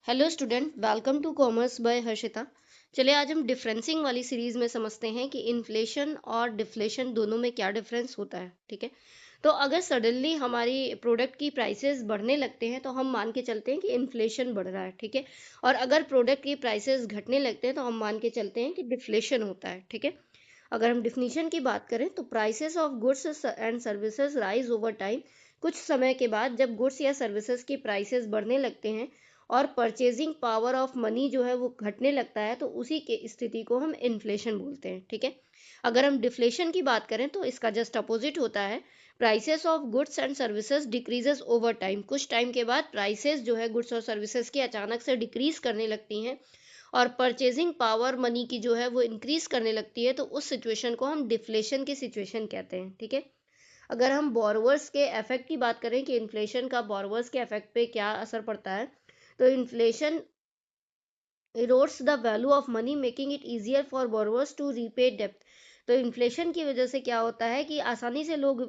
Hello student, welcome to commerce by Harshita. चलिए आज हम डिफरेंसिंग वाली सीरीज में समझते हैं कि इन्फ्लेशन और डिफ्लेशन दोनों में क्या डिफरेंस होता है। ठीक है, तो अगर सडनली हमारी प्रोडक्ट की प्राइसेस बढ़ने लगते हैं तो हम मान के चलते हैं कि इन्फ्लेशन बढ़ रहा है। ठीक है, और अगर प्रोडक्ट की प्राइसेस घटने लगते हैं तो हम मान के चलते हैं कि डिफ्लेशन होता है। ठीक है, अगर हम डिफिनीशन की बात करें तो prices of goods and services rise over time. कुछ समय के बाद जब गुड्स या सर्विसेज की प्राइसेस बढ़ने लगते हैं और परचेजिंग पावर ऑफ मनी जो है वो घटने लगता है तो उसी के स्थिति को हम इन्फ्लेशन बोलते हैं। ठीक है, अगर हम डिफ्लेशन की बात करें तो इसका जस्ट अपोजिट होता है। Prices of goods and services decreases over time. कुछ टाइम के बाद प्राइसेस जो है गुड्स और सर्विसेज की अचानक से डिक्रीज करने लगती हैं और परचेजिंग पावर मनी की जो है वो इंक्रीज करने लगती है, तो उस सिचुएशन को हम डिफ्लेशन की सिचुएशन कहते हैं। ठीक है, अगर हम बोरोवर्स के इफेक्ट की बात करें कि इन्फ्लेशन का बोरोवर्स के इफेक्ट पे क्या असर पड़ता है, तो inflation erodes the value of money making it easier for borrowers to repay debt। तो इन्फ्लेशन की वजह से क्या होता है कि आसानी से लोग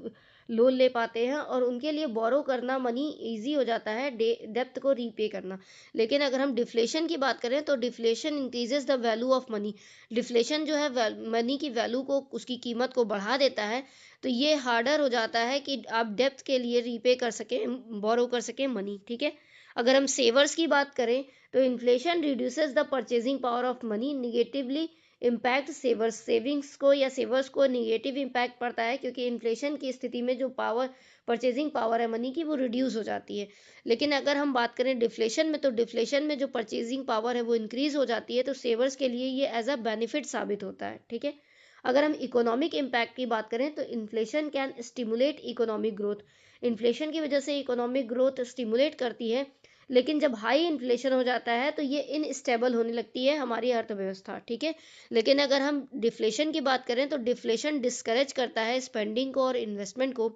लोन ले पाते हैं और उनके लिए बोरो करना मनी इजी हो जाता है डेप्थ को रीपे करना। लेकिन अगर हम डिफ्लेशन की बात करें तो deflation increases the value of money. Deflation जो है मनी की वैल्यू को, उसकी कीमत को बढ़ा देता है, तो ये हार्डर हो जाता है कि आप डेप्थ के लिए रीपे कर सकें, बोरो कर सकें मनी। ठीक है, अगर हम सेवर्स की बात करें तो inflation reduces the purchasing power of money, negatively impact savers. Savings को या सेवर्स को निगेटिव इम्पैक्ट पड़ता है क्योंकि इन्फ्लेशन की स्थिति में जो पावर, परचेजिंग पावर है मनी की, वो रिड्यूस हो जाती है। लेकिन अगर हम बात करें डिफ्लेशन में, तो डिफ्लेशन में जो परचेजिंग पावर है वो इंक्रीज हो जाती है, तो सेवर्स के लिए ये एज अ बेनिफिट साबित होता है। ठीक है, अगर हम इकोनॉमिक इम्पैक्ट की बात करें तो inflation can stimulate economic growth. Inflation की वजह से इकोनॉमिक ग्रोथ स्टिमुलेट करती है, लेकिन जब हाई इन्फ्लेशन हो जाता है तो ये इनस्टेबल होने लगती है हमारी अर्थव्यवस्था। ठीक है, लेकिन अगर हम डिफ्लेशन की बात करें तो डिफ्लेशन डिस्करेज करता है स्पेंडिंग को और इन्वेस्टमेंट को,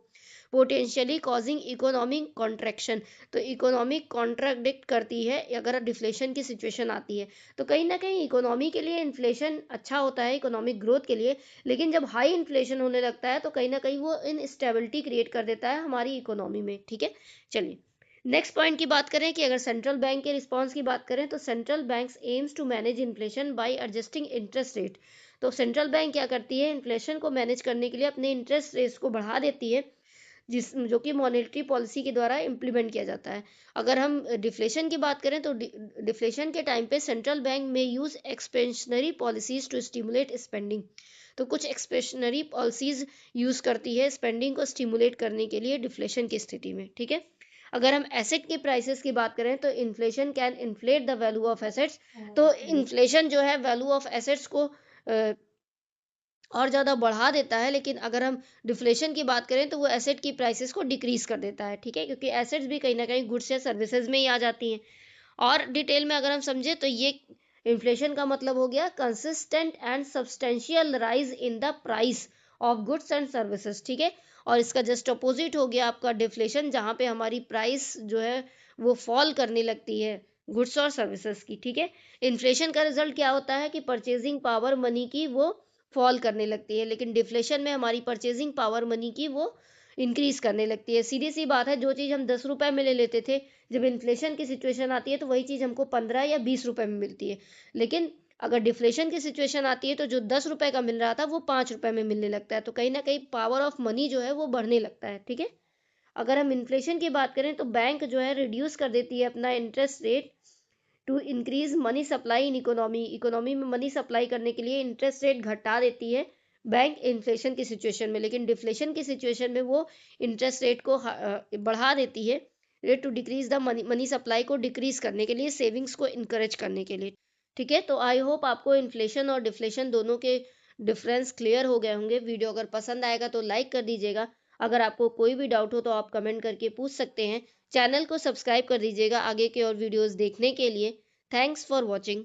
पोटेंशियली कॉजिंग इकोनॉमिक कॉन्ट्रैक्शन। तो इकोनॉमिक कॉन्ट्रडिक्ट करती है अगर डिफ्लेशन की सिचुएशन आती है। तो कहीं ना कहीं इकोनॉमी के लिए इन्फ्लेशन अच्छा होता है, इकोनॉमिक ग्रोथ के लिए, लेकिन जब हाई इन्फ्लेशन होने लगता है तो कहीं ना कहीं वो इनस्टेबिलिटी क्रिएट कर देता है हमारी इकोनॉमी में। ठीक है, चलिए नेक्स्ट पॉइंट की बात करें कि अगर सेंट्रल बैंक के रिस्पांस की बात करें तो central banks aims to manage inflation by adjusting interest rate. तो सेंट्रल बैंक क्या करती है, इन्फ्लेशन को मैनेज करने के लिए अपने इंटरेस्ट रेट्स को बढ़ा देती है, जिस जो कि मॉनेटरी पॉलिसी के द्वारा इम्प्लीमेंट किया जाता है। अगर हम डिफ्लेशन की बात करें तो डिफ्लेशन के टाइम पे सेंट्रल बैंक में use expansionary policies to stimulate spending. तो कुछ एक्सपेंशनरी पॉलिसीज यूज करती है स्पेंडिंग को स्टिमुलेट करने के लिए डिफ्लेशन की स्थिति में। ठीक है, अगर हम एसेट के प्राइसेस की बात करें तो inflation can inflate the value of assets. तो इन्फ्लेशन जो है वैल्यू ऑफ एसेट्स को और ज़्यादा बढ़ा देता है, लेकिन अगर हम डिफ्लेशन की बात करें तो वो एसेट की प्राइसेस को डिक्रीज कर देता है। ठीक है, क्योंकि एसेट्स भी कहीं ना कहीं गुड्स या सर्विसेज में ही आ जाती हैं। और डिटेल में अगर हम समझे तो ये इन्फ्लेशन का मतलब हो गया consistent and substantial rise in the price of goods and services. ठीक है, और इसका जस्ट अपोजिट हो गया आपका डिफ्लेशन, जहाँ पे हमारी प्राइस जो है वो फॉल करने लगती है गुड्स और सर्विसेज की। ठीक है, इन्फ्लेशन का रिजल्ट क्या होता है कि परचेजिंग पावर मनी की वो फॉल करने लगती है, लेकिन डिफ्लेशन में हमारी परचेजिंग पावर मनी की वो इंक्रीज करने लगती है। सीधी सी बात है, जो चीज़ हम 10 रुपए में ले लेते थे, जब इन्फ्लेशन की सिचुएशन आती है तो वही चीज़ हमको 15 या 20 रुपए में मिलती है। लेकिन अगर डिफ्लेशन की सिचुएशन आती है तो जो 10 रुपए का मिल रहा था वो 5 रुपए में मिलने लगता है, तो कहीं ना कहीं पावर ऑफ मनी जो है वो बढ़ने लगता है। ठीक है, अगर हम इन्फ्लेशन की बात करें तो बैंक जो है रिड्यूस कर देती है अपना interest rate to increase money supply in economy. Economy में मनी सप्लाई करने के लिए इंटरेस्ट रेट घटा देती है बैंक इन्फ्लेशन की सिचुएशन में, लेकिन डिफ्लेशन की सिचुएशन में वो इंटरेस्ट रेट को बढ़ा देती है, rate to decrease the money supply को डिक्रीज करने के लिए, सेविंग्स को इनकरेज करने के लिए। ठीक है, तो आई होप आपको इन्फ्लेशन और डिफ्लेशन दोनों के डिफरेंस क्लियर हो गए होंगे। वीडियो अगर पसंद आएगा तो लाइक कर दीजिएगा। अगर आपको कोई भी डाउट हो तो आप कमेंट करके पूछ सकते हैं। चैनल को सब्सक्राइब कर दीजिएगा आगे के और वीडियोस देखने के लिए। Thanks for watching.